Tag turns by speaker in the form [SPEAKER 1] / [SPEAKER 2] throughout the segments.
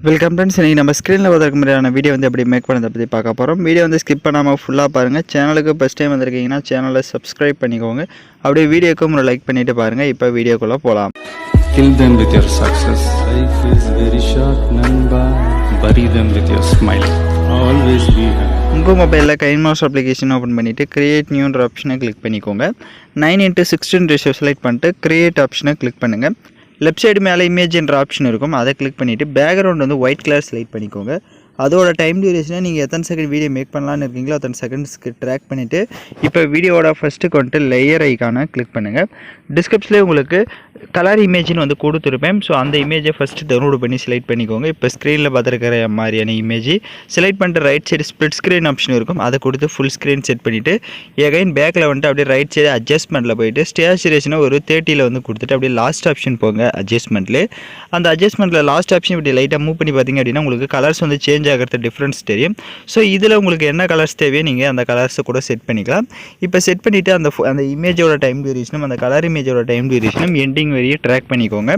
[SPEAKER 1] Welcome friends, இன்றைக்கி நம்ம ஸ்க்ரீனில் பார்த்துருக்க மாதிரியான வீடியோ வந்து எப்படி மேக் பண்ணதை பற்றி பார்க்க போகிறோம். வீடியோ வந்து ஸ்கிப் பண்ணாமல் ஃபுல்லாக பாருங்கள். சேனலுக்கு ஃபஸ்ட் டைம் வந்திருக்கீங்கன்னா சேனலை சப்ஸ்கிரைப் பண்ணிக்கோங்க. அப்படியே வீடியோக்கும் ஒரு லைக் பண்ணிவிட்டு பாருங்கள். இப்போ வீடியோக்குள்ளே போகலாம்.
[SPEAKER 2] Kill them with your success. Life is very short, Namba. Bury them with your smile. Always be happy.
[SPEAKER 1] உங்கள் மொபைலில் கைன்மாஸ்டர் அப்ளிகேஷன் ஓப்பன் பண்ணிவிட்டு கிரியேட் நியூன்ற ஆப்ஷனை கிளிக் பண்ணிக்கோங்க. 9:16 ரேஷியோ செலக்ட் பண்ணிட்டு கிரியேட் ஆப்ஷனை கிளிக் பண்ணுங்கள். லெஃப்ட் சைடு மேலே இமேஜ்ன்ற ஆப்ஷன் இருக்கும், அதை கிளிக் பண்ணிவிட்டு பேக்ரவுண்ட் வந்து ஒயிட் கலர் செலக்ட் பண்ணிக்கோங்க. அதோட டைம் டியூரேஷனை நீங்கள் எத்தனை செகண்ட் வீடியோ மேக் பண்ணலான்னு இருக்கீங்களோ அத்தனை செகண்ட்ஸ்க்கு ட்ராக் பண்ணிவிட்டு இப்போ வீடியோவோட ஃபஸ்ட்டுக்கு வந்துட்டு லேயர் ஐக்கானை கிளிக் பண்ணுங்கள். டிஸ்கிரிப்ஷன்லேயே உங்களுக்கு கலர் இமேஜ்னு வந்து கொடுத்துருப்பேன். ஸோ அந்த இமேஜை ஃபஸ்ட்டு டவுன்லோட் பண்ணி செலக்ட் பண்ணிக்கோங்க. இப்போ ஸ்க்ரீனில் பார்த்துருக்கிற மாதிரியான இமேஜ் செலக்ட் பண்ணிட்டு right side split screen option இருக்கும், அதை கொடுத்து ஃபுல் ஸ்க்ரீன் செட் பண்ணிவிட்டு எகைன் பேக்கில் வந்துட்டு அப்படியே ரைட் சைடு அட்ஜஸ்ட்மெண்ட்டில் போயிட்டு ஸ்டேச்சுரேஷனை ஒரு 30 வந்து கொடுத்துட்டு அப்படியே லாஸ்ட் ஆப்ஷன் போங்க. அட்ஜஸ்ட்மெண்ட்லேயே அந்த அட்ஜஸ்ட்மெண்ட்டில் லாஸ்ட் ஆப்ஷன் இப்படி லைட்டாக மூவ் பண்ணி பார்த்தீங்க அப்படின்னா உங்களுக்கு கலர்ஸ் வந்து சேஞ்ச் ஆகிறது டிஃப்ரென்ஸ் தெரியும். ஸோ இதில் உங்களுக்கு என்ன கலர்ஸ் தேவையோ நீங்கள் அந்த கலர்ஸை கூட செட் பண்ணிக்கலாம். இப்போ செட் பண்ணிவிட்டு அந்த இமேஜோட டைம் டியூரேஷனும் அந்த கலர் இமேஜோட டைம் டியூரேஷனும் எண்டிங் வரையும் ட்ராக் பண்ணிக்கோங்க.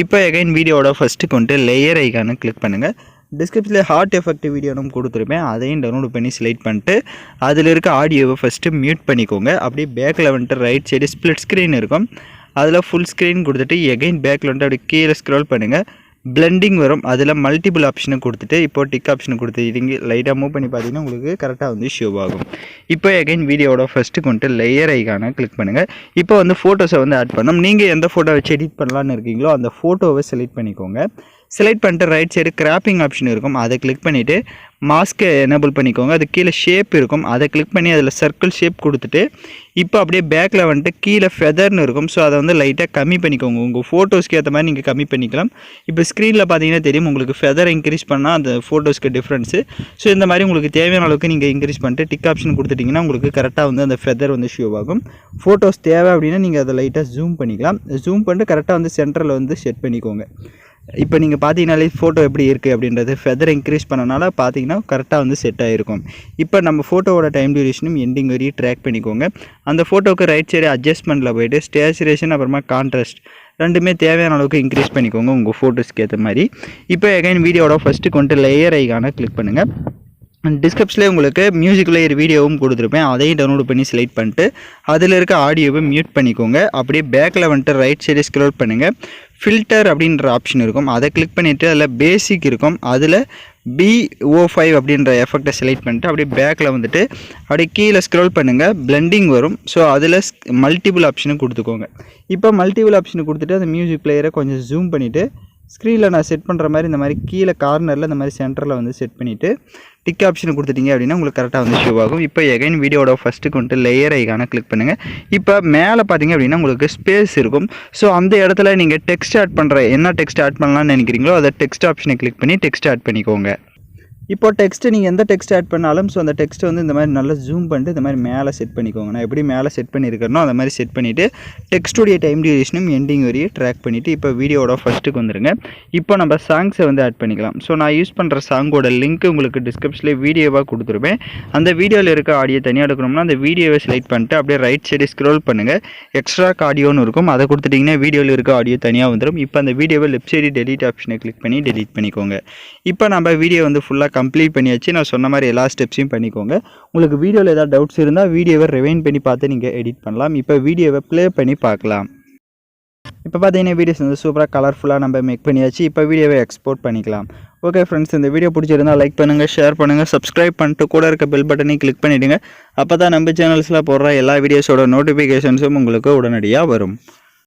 [SPEAKER 1] இப்போ எகைன் வீடியோட ஃபஸ்ட்டுக்கு வந்துட்டு லேயர் ஐக்கானை கிளிக் பண்ணுங்கள். டிஸ்கிரிப்ஷனில் ஹார்ட் எஃபெக்ட் வீடியோனும் கொடுத்துருப்பேன், அதையும் டவுன்லோட் பண்ணி செலக்ட் பண்ணிட்டு அதில் இருக்க ஆடியோவை ஃபஸ்ட்டு மியூட் பண்ணிக்கோங்க. அப்படியே பேக்கில் வந்துட்டு ரைட் சைடு ஸ்ப்ளிட் ஸ்க்ரீன் இருக்கும், அதில் ஃபுல் ஸ்க்ரீன் கொடுத்துட்டு எகைன் பேக்கில் வந்துட்டு அப்படியே கீழே ஸ்க்ரோல் பண்ணுங்கள். பிளெண்டிங் வரும், அதில் மல்டிபிள் ஆப்ஷனை கொடுத்துட்டு இப்போது டிக் ஆப்ஷனை கொடுத்துட்டு லைட்டாக மூவ் பண்ணி பார்த்தீங்கன்னா உங்களுக்கு கரெக்டாக வந்து ஷோ ஆகும். இப்போ எகைன் வீடியோட ஃபஸ்ட்டுக்கு வந்துட்டு லேயர் ஐக்கானை கிளிக் பண்ணுங்கள். இப்போ வந்து ஃபோட்டோஸை வந்து ஆட் பண்ணோம். நீங்கள் எந்த ஃபோட்டோ வச்சு எடிட் பண்ணலான்னு இருக்கீங்களோ அந்த ஃபோட்டோவை செலக்ட் பண்ணிக்கோங்க. செலக்ட் பண்ணிட்டு ரைட் சைடு கிராப்பிங் ஆப்ஷன் இருக்கும், அதை கிளிக் பண்ணிவிட்டு மாஸ்க்கை எனேபிள் பண்ணிக்கோங்க. அது கீழே ஷேப் இருக்கும், அதை கிளிக் பண்ணி அதில் சர்க்கிள் ஷேப் கொடுத்துட்டு இப்போ அப்படியே பேக்கில் வந்துட்டு கீழே ஃபெதர்னு இருக்கும். ஸோ அதை வந்து லைட்டாக கம்மி பண்ணிக்கோங்க. உங்கள் ஃபோட்டோஸ்க்கு ஏற்ற மாதிரி நீங்கள் கம்மி பண்ணிக்கலாம். இப்போ ஸ்க்ரீனில் பார்த்தீங்கன்னா தெரியும் உங்களுக்கு ஃபெதர் இன்க்ரீஸ் பண்ணால் அந்த ஃபோட்டோஸ்க்கு டிஃப்ரென்ஸு. ஸோ இந்த மாதிரி உங்களுக்கு தேவையான அளவுக்கு நீங்கள் இன்க்ரீஸ் பண்ணிட்டு டிக் ஆப்ஷன் கொடுத்துட்டிங்கன்னா உங்களுக்கு கரெக்டாக வந்து அந்த ஃபெதர் வந்து ஷோ ஆகும். ஃபோட்டோஸ் தேவை அப்படின்னா நீங்கள் அதை லைட்டாக ஜூம் பண்ணிக்கலாம். ஜூம் பண்ணிட்டு கரெக்டாக வந்து சென்டரில் வந்து செட் பண்ணிக்கோங்க. இப்போ நீங்கள் பார்த்தீங்கனாலே ஃபோட்டோ எப்படி இருக்குது அப்படின்றது ஃபெதர் இன்க்ரீஸ் பண்ணனால பார்த்தீங்கன்னா கரெக்டாக வந்து செட் ஆகிருக்கும். இப்போ நம்ம ஃபோட்டோவோட டைம் டியூரேஷனும் எண்டிங் வரையும் ட்ராக் பண்ணிக்கோங்க. அந்த ஃபோட்டோவுக்கு ரைட் சைடு அட்ஜஸ்ட்மெண்ட்டில் போய்ட்டு ஸ்டேச்சுரேஷன் அப்புறமா கான்ட்ராஸ்ட் ரெண்டுமே தேவையான அளவுக்கு இன்க்ரீஸ் பண்ணிக்கோங்க உங்கள் ஃபோட்டோஸ்க்கு ஏற்ற மாதிரி. இப்போ எகைன் வீடியோட ஃபஸ்ட்டுக்கு வந்துட்டு லேயர் ஐக்கானை கிளிக் பண்ணுங்கள். டிஸ்கிரிப்ஷன்லேயே உங்களுக்கு மியூசிக் லேயர் வீடியோவும் கொடுத்துருப்பேன், அதையும் டவுன்லோட் பண்ணி செலக்ட் பண்ணிட்டு அதில் இருக்க ஆடியோவை மியூட் பண்ணிக்கோங்க. அப்படியே பேக்கில் வந்துட்டு ரைட் சைடு ஸ்க்ரோல் பண்ணுங்கள். ஃபில்டர் அப்படின்ற ஆப்ஷன் இருக்கும், அதை கிளிக் பண்ணிவிட்டு அதில் பேசிக் இருக்கும், அதில் BO5 அப்படின்ற எஃபெக்டை செலக்ட் பண்ணிட்டு அப்படியே பேக்கில் வந்துட்டு அப்படியே கீழே ஸ்க்ரோல் பண்ணுங்கள். பிளெண்டிங் வரும், ஸோ அதில் மல்டிபிள் ஆப்ஷனை கொடுத்துக்கோங்க. இப்போ மல்டிபிள் ஆப்ஷனை கொடுத்துட்டு அந்த மியூசிக் பிளேயரை கொஞ்சம் ஜூம் பண்ணிவிட்டு ஸ்க்ரீனில் நான் செட் பண்ணுற மாதிரி இந்த மாதிரி கீழே கார்னரில் இந்த மாதிரி சென்டரில் வந்து செட் பண்ணிவிட்டு டிக் ஆப்ஷனை கொடுத்துட்டிங்க அப்படின்னா உங்களுக்கு கரெக்டாக வந்து ஷோ ஆகும். இப்போ எகைன் வீடியோட ஃபஸ்ட்டுக்கு வந்துட்டு லேயர் ஐக்கானை கிளிக் பண்ணுங்கள். இப்போ மேலே பார்த்தீங்க அப்படின்னா உங்களுக்கு ஸ்பேஸ் இருக்கும். ஸோ அந்த இடத்துல நீங்கள் டெக்ஸ்ட் ஆட் பண்ணுற என்ன டெக்ஸ்ட் ஆட் பண்ணலான்னு நினைக்கிறீங்களோ அதை டெக்ஸ்ட் ஆப்ஷனை கிளிக் பண்ணி டெக்ஸ்ட் ஆட் பண்ணிக்கோங்க. இப்போ டெக்ஸ்ட்டு நீங்கள் எந்த டெக்ஸ்ட் ஆட் பண்ணாலும் ஸோ அந்த டெக்ஸ்ட்டை வந்து இந்த மாதிரி நல்லா ஜூம் பண்ணிட்டு இந்த மாதிரி மேலே செட் பண்ணிக்கோங்க. நான் எப்படி மேலே செட் பண்ணியிருக்கிறனோ அந்த மாதிரி செட் பண்ணிவிட்டு டெக்ஸ்ட்டுடைய டைம் டியூரேஷனும் எண்டிங் வரையும் ட்ராக் பண்ணிவிட்டு இப்போ வீடியோட ஃபஸ்ட்டுக்கு வந்துடுங்க. இப்போ நம்ம சாங்ஸை வந்து ஆட் பண்ணிக்கலாம். ஸோ நான் யூஸ் பண்ணுற சாங்கோட லிங்க் உங்களுக்கு டிஸ்கிரிப்ஷனில் வீடியோவாக கொடுத்துருப்பேன். அந்த வீடியோவில் இருக்க ஆடியோ தனியாக எடுக்கணும்னா அந்த வீடியோவை செலக்ட் பண்ணிட்டு அப்படியே ரைட் சைடு ஸ்க்ரோல் பண்ணுங்கள். எக்ஸ்ட்ரா ஆடியோன்னு இருக்கும், அதை கொடுத்துட்டிங்கன்னா வீடியோவில் இருக்க ஆடியோ தனியாக வந்துடும். இப்போ அந்த வீடியோவை லெஃப்ட் சைடு டெலீட் ஆப்ஷனை கிளிக் பண்ணி டெலீட் பண்ணிக்கோங்க. இப்போ நம்ம வீடியோ வந்து ஃபுல்லாக கம்ப்ளீட் பண்ணியாச்சு. நான் சொன்ன மாதிரி எல்லா ஸ்டெப்ஸையும் பண்ணிக்கோங்க. உங்களுக்கு வீடியோவில் ஏதாவது டவுட்ஸ் இருந்தால் வீடியோவை ரிவைண்ட் பண்ணி பார்த்து நீங்கள் எடிட் பண்ணலாம். இப்போ வீடியோவை ப்ளே பண்ணி பார்க்கலாம். இப்போ பார்த்தீங்கன்னா வீடியோஸ் வந்து சூப்பராக கலர்ஃபுல்லாக நம்ம மேக் பண்ணியாச்சு. இப்போ வீடியோவை எக்ஸ்போர்ட் பண்ணிக்கலாம். ஓகே ஃப்ரெண்ட்ஸ், இந்த வீடியோ பிடிச்சிருந்தால் லைக் பண்ணுங்கள், ஷேர் பண்ணுங்கள், சப்ஸ்கிரைப் பண்ணிட்டு கூட இருக்க பெல் பட்டனை கிளிக் பண்ணிவிடுங்க. அப்போ தான் நம்ம சேனல்ஸில் போடுற எல்லா வீடியோஸோட நோட்டிஃபிகேஷன்ஸும் உங்களுக்கு உடனடியாக வரும்.